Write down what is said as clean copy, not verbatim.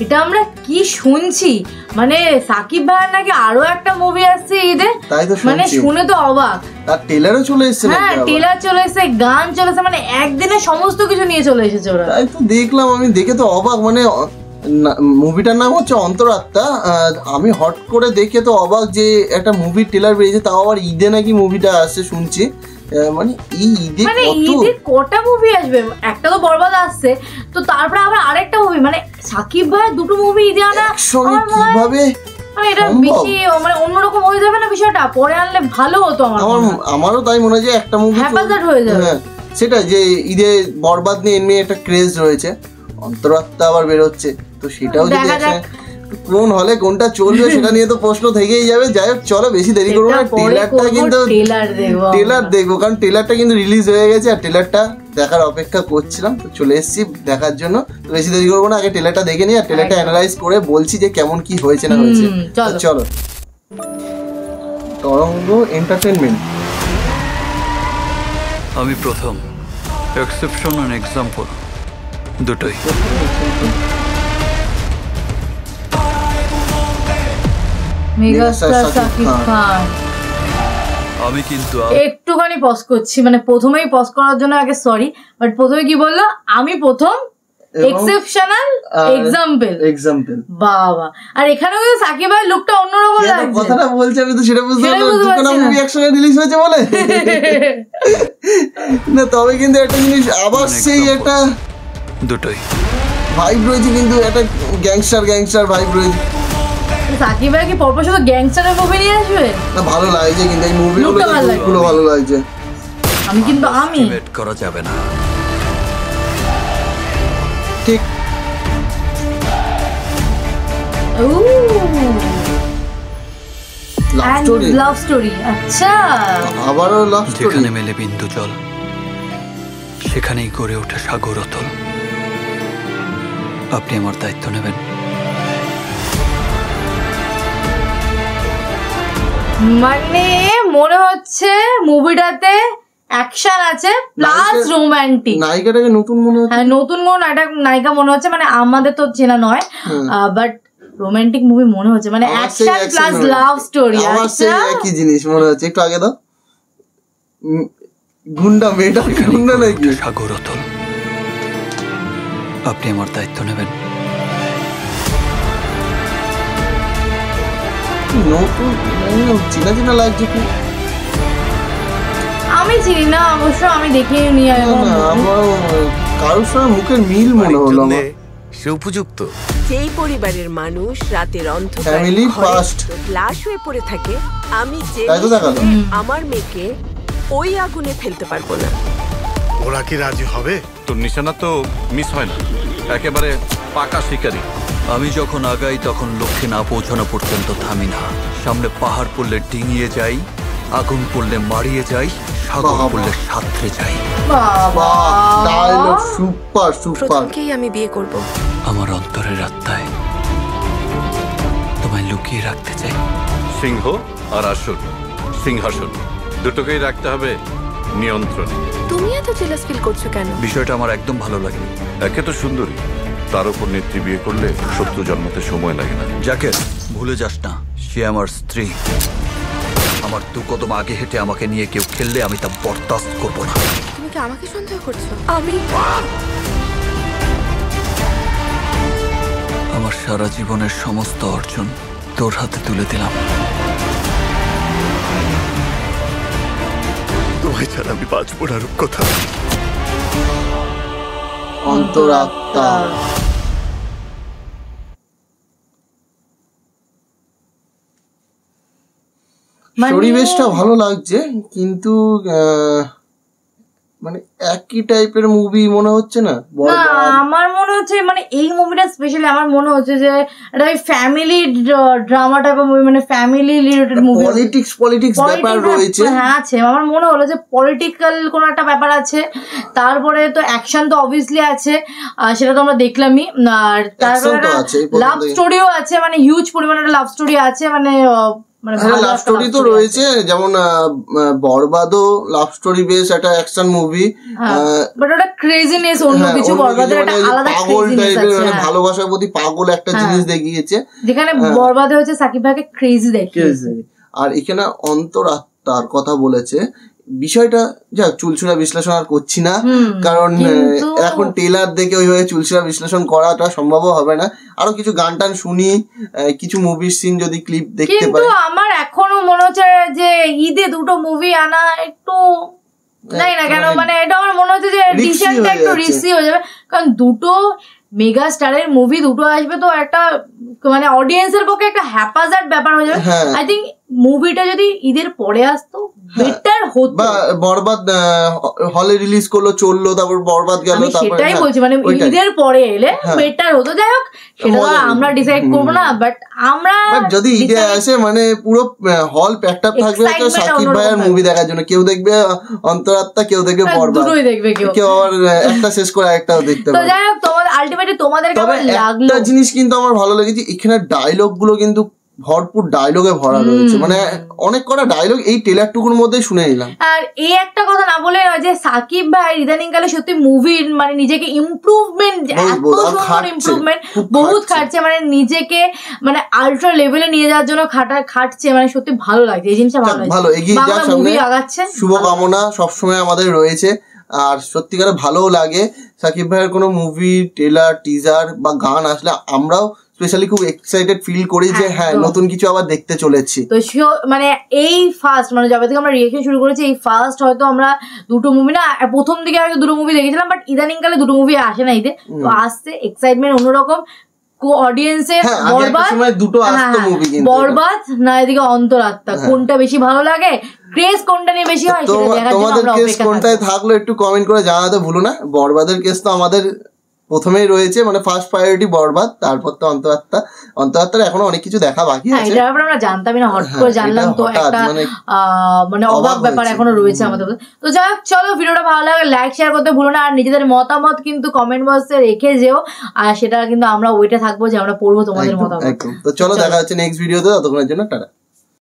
এটা আমরা কি শুনছি, মানে সাকিব ভাইয়ের নাকি আরো একটা মুভি আসছে ঈদে, মানে শুনে তো অবাক। আর ট্রেলারও চলে এসেছে। হ্যাঁ ট্রেলার চলে এসেছে, গান চলে এসেছে, মানে একদিনে সমস্ত কিছু নিয়ে চলে এসেছে ওরা। তাই তো দেখলাম, আমি দেখে তো অবাক। মানে মুভিটার নাম হচ্ছে অন্তরাত্মা। আমি হট করে দেখে তো অবাক যে একটা মুভির ট্রেলার বেরিয়েছে, তাও আবার ঈদে নাকি মুভিটা আসছে শুনছি। মানে এই ঈদে মানে ঈদে কটা মুভি আসবে, একটা তো বরবাদ আসছে, তো তারপরে আবার আরেকটা মুভি, মানে সাকিব ভাইয়ের দুটো মুভি ঈদে আনা কিভাবে, মানে এটা বেশি মানে অন্যরকম হয়ে যাবে না বিষয়টা, পরে আনলে ভালো হতো। আমারও তাই মনে হয় যে একটা মুভি হ্যাপাজার্ড হয়ে যাবে। সেটা যে ঈদে বরবাদ নিয়ে এমনি একটা ক্রেজ রয়েছে, অন্তরাত্মা আবার বেরোচ্ছে, তো সেটাও যদি কোন হলে কোনটা চলবে সেটা নিয়ে তো প্রশ্ন থেকেই যাবে। যাই হোক চলো বেশি দেরি করবো না, ট্রেলারটা কিন্তু ট্রেলার দেখবো, কারণ ট্রেলারটা কিন্তু রিলিজ হয়ে গেছে আর ট্রেলারটা দেখার অপেক্ষা করছিলাম, তো চলে এসেছি দেখার জন্য। তো বেশি দেরি করবো না, আগে ট্রেলারটা দেখে নিই আর ট্রেলারটা অ্যানালাইজ করে বলছি যে কেমন কি হয়েছে না হয়েছে। চলো। তরঙ্গ এন্টারটেইনমেন্ট। আমি প্রথম, এক্সেপশন অ্যান্ড এক্সাম্পল দুটোই। আমি কিন্তু একটুখানি পজ করছি, মানে প্রথমেই পজ করার জন্য আগে সরি, বাট প্রথমে কি বললো, আমি প্রথম এক্সেপশনাল এক্সাম্পল। বাবা, আর এখানেও কিন্তু সাকিব ভাই লুকটা অন্যরকম লাগছে। কথাটা বলছে আমি তো সেটা বুঝতে পারলাম, দুটো মুভি একসঙ্গে রিলিজ হয়েছে বলে না। তবে কিন্তু একটা জিনিস আবার সেই একটা দুটোই ভাইব রয়েছে, কিন্তু একটা গ্যাংস্টার ভাইব রয়েছে। সাকিব ভাই কি পরপর শুধু গ্যাংস্টারের মুভি নিয়ে আসবে? না ভালো লাগছে কিন্তু এই মুভিগুলো ভালো লাগছে। আমি কিন্তু ওয়েট করা যাবে না, ঠিক। Love story. আচ্ছা, আবারও লাভ স্টোরি। যেখানে মেলে বিন্দু জল সেখানেই গড়ে ওঠে সাগর অতল। আপনি আমার দায়িত্ব নেবেন। মানে মনে হচ্ছে মুভিটাতে অ্যাকশন আছে প্লাস রোমান্টিক। নায়িকাটাকে নতুন মনে হচ্ছে। হ্যাঁ নতুন কোন নায়িকা মনে হচ্ছে, মানে আমাদের তো চেনা নয়, বাট রোমান্টিক মুভি মনে হচ্ছে, মানে অ্যাকশন প্লাস লাভ স্টোরি। আমার সেই একই জিনিস মনে হচ্ছে। একটু আগে দাও, গুন্ডা মেয়েটা গুন্ডা নাকি? সাগর অতল, আপনি আমার দায়িত্ব নেবেন। নতুন চিনা লাগছে কি? আমি চিনি না অবশ্য, আমি দেখিনি নি। আমার কারোর সঙ্গে মুখের মিল মনে হলো আমার। সে উপযুক্ত। যেই পরিবারের মানুষ রাতের অন্ধকারে লাশ হয়ে পড়ে থাকে, আমি যে আমার মেয়েকে ওই আগুনে ফেলতে পারবো না। ওরা কি রাজি হবে? তোর নিশানা তো মিস হয় না, একেবারে পাকা শিকারি। আমি যখন আগাই তখন লক্ষ্যে না পৌঁছানো পর্যন্ত থামি না। সামনে পাহাড় পড়লে ডিঙিয়ে যাই, আগুন পড়লে মারিয়ে যাই, সাগর পড়লে সাঁতরে যাই। প্রথমকেই আমি বিয়ে করব। আমার অন্তরের আত্মায় তোমায় লুকিয়ে রাখতে চাই। সিংহ আর আসন, সিংহাসন দুটোকেই রাখতে হবে নিয়ন্ত্রণে। তুমি এত জেলাস ফিল করছো কেন? বিষয়টা আমার একদম ভালো লাগেনি। একে তো সুন্দরী, তার উপর নেত্রী বিয়ে করলে শত্রু জন্মাতে সময় লাগে না। যাকে ভুলে যাস না, সে আমার স্ত্রী। আমার দু কদম আগে হেঁটে আমাকে নিয়ে কেউ খেললে আমি তা বরদাস্ত করব না। তুমি কি আমাকে সন্দেহ করছো? আমি আমার সারা জীবনের সমস্ত অর্জন তোর হাতে তুলে দিলাম। তোমায় ছাড়া আমি বাঁচবো না রূপকথা। অন্তরাত্মা। পরিবেশটা ভালো লাগছে, কিন্তু মানে একই টাইপের মুভি মনে হচ্ছে না। আমার মনে হচ্ছে মানে এই মুভিটা স্পেশালি আমার মনে হচ্ছে যে এটা ফ্যামিলি ড্রামা টাইপের মুভি, মানে ফ্যামিলি রিলেটেড মুভি। পলিটিক্স ব্যাপার রয়েছে। হ্যাঁ আছে, আমার মনে হলো যে পলিটিক্যাল কোন একটা ব্যাপার আছে। তারপরে তো অ্যাকশন তো অবভিয়াসলি আছে, সেটা তো আমরা দেখলামই। আর তারপরে লাভ স্টোরিও আছে, মানে হিউজ পরিমাণে লাভ স্টোরি আছে, মানে মানে লাভ স্টোরি তো রয়েছে, যেমন বরবাদও লাভ স্টোরি বেস একটা অ্যাকশন মুভি, বাট ওটা ক্রেজিনেস অন্য কিছু, বরবাদের একটা আলাদা পাগল টাইপের, মানে ভালোবাসার প্রতি পাগল একটা জিনিস দেখিয়েছে, যেখানে বরবাদে হচ্ছে সাকিব ভাইকে ক্রেজি দেখিয়েছে। আর এখানে অন্তরাত্মার কথা বলেছে। বিষয়টা যাক চুলচুরা বিশ্লেষণ আর করছি না, কারণ এখন ট্রেলার দেখে ওইভাবে চুলচুরা বিশ্লেষণ করাটা সম্ভব হবে না। আরো কিছু গান টান শুনি, কিছু মুভির সিন যদি ক্লিপ দেখতে পাই। কিন্তু আমার এখনো মনে হচ্ছে যে ঈদে দুটো মুভি আনা একটু জানি না কেন, মানে এটা আমার মনে হচ্ছে যে ডিসিশনটা একটু রিস্কি হয়ে যাবে, কারণ দুটো মেগা স্টারের মুভি দুটো আসবে তো একটা মানে অডিয়েন্সের পক্ষে একটা হ্যাপাজার্ড ব্যাপার হয়ে যাবে। আই থিঙ্ক মুভিটা যদি ঈদের পরে আসতো বেটার হতো, বা বরবাদ হলে রিলিজ করলো চললো, তারপর বরবাদ গেল, তারপর সেটাই বলছি মানে ঈদের পরে এলে বেটার হতো। যাই হোক সেটা তো আমরা ডিসাইড করবো না, বাট আমরা যদি ঈদে আসে মানে পুরো হল প্যাকড আপ থাকবে সাকিব ভাইয়ের মুভি দেখার জন্য। কেউ দেখবে অন্তরাত্মা, কেউ দেখবে বরবাদ, দুটোই দেখবে, কেউ আবার একটা শেষ করে একটাও দেখতে পাবে। তো যাই হোক তোমাদের আলটিমেটলি তোমাদের কেমন লাগলো? একটা জিনিস কিন্তু আমার ভালো লেগেছে, এখানে ডায়লগ গুলো কিন্তু ভরপুর ডায়লগে ভরা রয়েছে, মানে অনেক কটা ডায়লগ এই ট্রেলারটুকুর মধ্যে শুনে নিলাম। আর এই একটা কথা না বলে নয় যে সাকিব ভাই ইদানিং কালে সত্যি মুভির মানে নিজেকে ইমপ্রুভমেন্ট, এত সুন্দর ইমপ্রুভমেন্ট বহুত খাটছে, মানে নিজেকে মানে আল্ট্রা লেভেলে নিয়ে যাওয়ার জন্য খাটছে, মানে সত্যি ভালো লাগছে এই জিনিসটা, ভালো এগিয়ে যাওয়ার সামনে শুভকামনা সবসময় আমাদের রয়েছে। আর সত্যিকারে ভালোও লাগে সাকিব ভাইয়ের কোনো মুভি ট্রেলার টিজার বা গান আসলে আমরাও স্পেশালি খুব এক্সাইটেড ফিল করি যে হ্যাঁ নতুন কিছু আবার দেখতে চলেছি। তো মানে এই ফার্স্ট মানে যবে থেকে আমরা রিয়েকশন শুরু করেছি এই ফার্স্ট হয়তো আমরা দুটো মুভি না, প্রথম দিকে হয়তো দুটো মুভি দেখেছিলাম, বাট ইদানিং কালে দুটো মুভি আসে না ঈদে, তো আসছে এক্সাইটমেন্ট অন্যরকম অডিয়েন্সের। বরবাদ না এদিকে অন্তরাত্মা, কোনটা বেশি ভালো লাগে, ক্রেজ কোনটা নিয়ে বেশি হয় সেটা দেখার জন্য আমরা অপেক্ষা কোনটায় থাকলো একটু কমেন্ট করে জানাতে ভুলো না। বরবাদের কেস তো আমাদের প্রথমেই রয়েছে, মানে ফার্স্ট প্রায়োরিটি বরবাদ, তারপর তো অন্তরাত্মার এখনো অনেক কিছু দেখা বাকি আছে। এটার ব্যাপারে আমরা জানতামই না, হট করে জানলাম, তো একটা মানে অবাক ব্যাপার এখনো রয়েছে আমাদের। তো যাই হোক চলো, ভিডিওটা ভালো লাগে লাইক শেয়ার করতে ভুলো না, আর নিজেদের মতামত কিন্তু কমেন্ট বক্সে রেখে যেও, আর সেটা কিন্তু আমরা ওইটা থাকবো যে আমরা পড়বো তোমাদের মতামত। তো চলো দেখা হচ্ছে নেক্সট ভিডিওতে, ততক্ষণের জন্য টাটা।